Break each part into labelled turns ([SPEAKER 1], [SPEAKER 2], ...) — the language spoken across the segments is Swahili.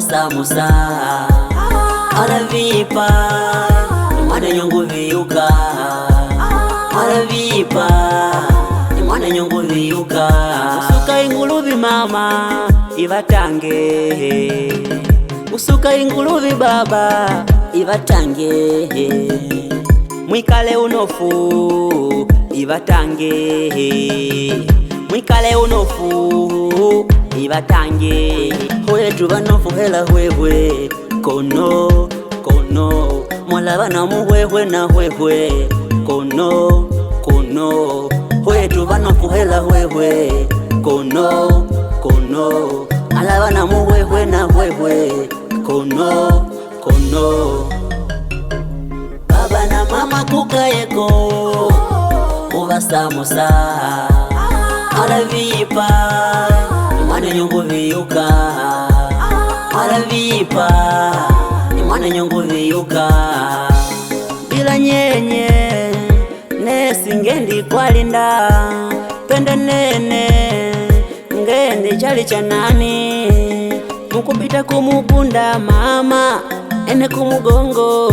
[SPEAKER 1] ubasamusa aravipa mwana nyungu viuka aravipa mwana nyungu viuka usuka inguluvi mama ivatange usuka inguluvi baba ivatange mwikale unofu ivatange mwikale unofu ivatange hwetu vanofu hela hwehwe kono kono mwala na muhwehwe na hwehwe kono kono hwetu vanofu hela hwehwe kono kono alava na muhwehwe na hwehwe kono kono baba na mama kukayeko ubasamusa aravipa mwana nyungu viuka aravipa mwana nyungu viuka bila nyenye nesi ngendi kwalinda pende nene ngendi chali chanani mukupita kumugunda mama ene kumugongo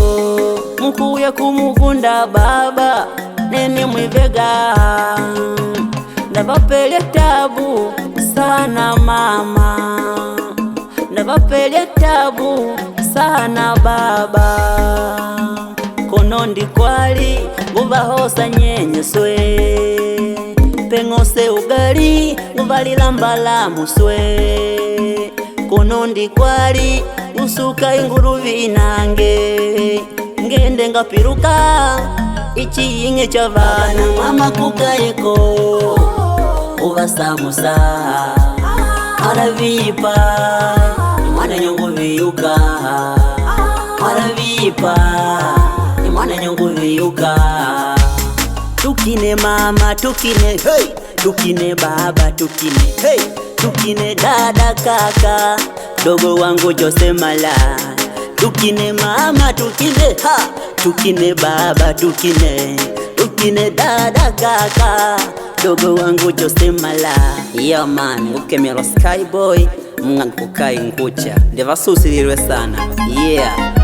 [SPEAKER 1] mukuya kumugunda baba nene mwivega ndavapelya tabu sana mama ndavapelya tabu sana baba kono ndikwali nguvahosa nyenyeswe pengose ugali nguvalilambala muswe kono ndikwali usuka inguluvi inange ngende ngapiruka ichiyinge chavana mama kukayeko ubasamusa aravipa mwana nyungu viuka aravipa mwana nyungu viuka tukine mama tukine hey tukine baba tukine hey tukine dada kaka dogo wangu Jose Mala tukine mama tukine ha tukine baba tukine tukine dada kaka dogo wangu Jose Mala yeah man ukemelo Skyboy mngankukai ngucha ndivasusilirwe sana yeah